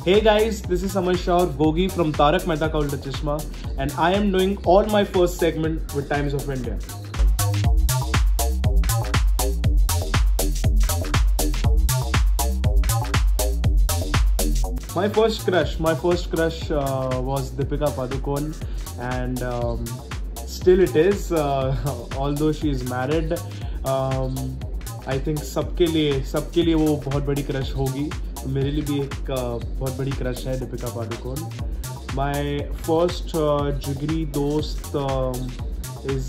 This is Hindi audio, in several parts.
Hey guys, this is Samay Shah or Gogi from Tarak Mehta Ka Ulta Chashma, and I am doing all my first segment with Times of India. My first crush was Deepika Padukone, and still it is, although she is married. I think सबके लिए वो बहुत बड़ी क्रश होगी. मेरे लिए भी एक बहुत बड़ी क्रश है दीपिका पादुकोण. My first जिगरी दोस्त is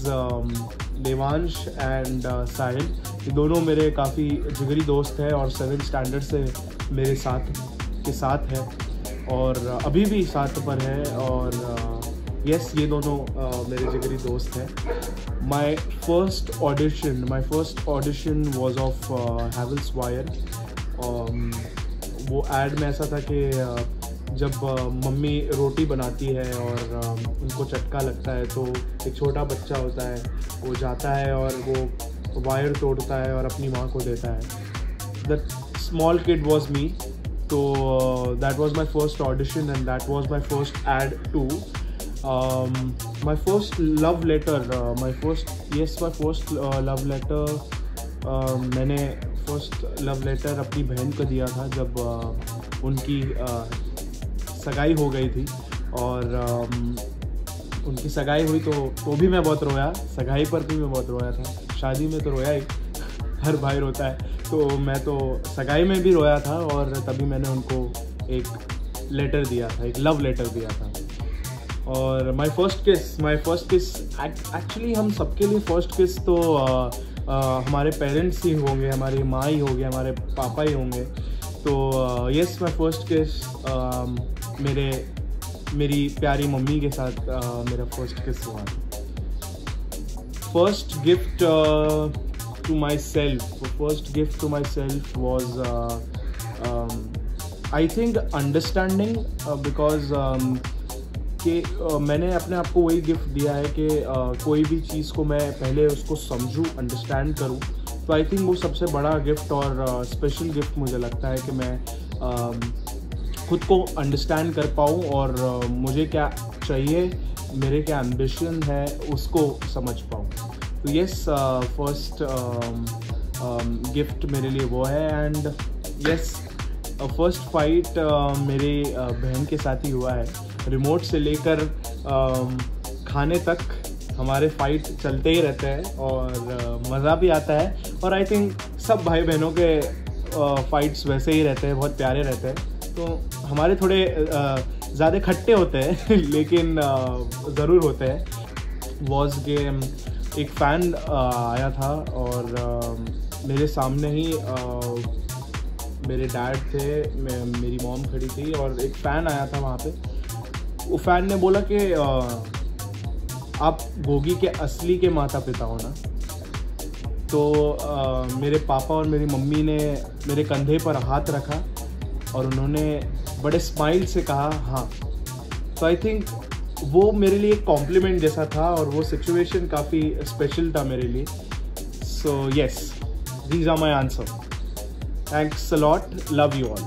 देवांश and साहिल. ये दोनों मेरे काफ़ी जिगरी दोस्त हैं और 7th स्टैंडर्ड से मेरे साथ है और अभी भी साथ पर है. और यस, ये दोनों मेरे जिगरी दोस्त हैं. My first audition was of Havells Wire. वो एड में ऐसा था कि जब मम्मी रोटी बनाती है और उनको चटका लगता है तो एक छोटा बच्चा होता है, वो जाता है और वो वायर तोड़ता है और अपनी माँ को देता है. That small kid was me. तो that was my first audition and that was my first ad too. My first love letter, my first love letter, मैंने फर्स्ट लव लेटर अपनी बहन को दिया था जब उनकी सगाई हो गई थी. और उनकी सगाई हुई तो भी मैं बहुत रोया. सगाई पर भी मैं बहुत रोया था. शादी में तो रोया ही, हर भाई रोता है. तो मैं तो सगाई में भी रोया था और तभी मैंने उनको एक लेटर दिया था, एक लव लेटर दिया था. और माई फर्स्ट किस एक्चुअली हम सबके लिए फर्स्ट किस तो हमारे पेरेंट्स ही होंगे, हमारी माँ ही होगी, हमारे पापा ही होंगे. तो यस, माई फर्स्ट किस मेरी प्यारी मम्मी के साथ मेरा फर्स्ट किस हुआ. First gift to myself was I think understanding, because कि मैंने अपने आप को वही गिफ्ट दिया है कि कोई भी चीज़ को मैं पहले उसको समझूं, अंडरस्टैंड करूं. तो आई थिंक वो सबसे बड़ा गिफ्ट और स्पेशल गिफ्ट मुझे लगता है कि मैं खुद को अंडरस्टैंड कर पाऊं और मुझे क्या चाहिए, मेरे क्या एम्बिशन है, उसको समझ पाऊं. तो यस, फर्स्ट गिफ्ट मेरे लिए वो है. एंड यस, फर्स्ट फाइट मेरी बहन के साथ ही हुआ है. रिमोट से लेकर खाने तक हमारे फाइट चलते ही रहते हैं और मज़ा भी आता है. और आई थिंक सब भाई बहनों के फाइट्स वैसे ही रहते हैं, बहुत प्यारे रहते हैं. तो हमारे थोड़े ज़्यादा खट्टे होते हैं लेकिन ज़रूर होते हैं. वॉज गेम, एक फ़ैन आया था और मेरे सामने ही मेरे डैड थे, मेरी मॉम खड़ी थी और एक फ़ैन आया था वहाँ पे. वो फ़ैन ने बोला कि आप गोगी के असली के माता पिता हो ना. तो मेरे पापा और मेरी मम्मी ने मेरे कंधे पर हाथ रखा और उन्होंने बड़े स्माइल से कहा हाँ. तो आई थिंक वो मेरे लिए एक कॉम्प्लीमेंट जैसा था और वो सिचुएशन काफ़ी स्पेशल था मेरे लिए. So yes, these are my answer. Thanks a lot. Love you all.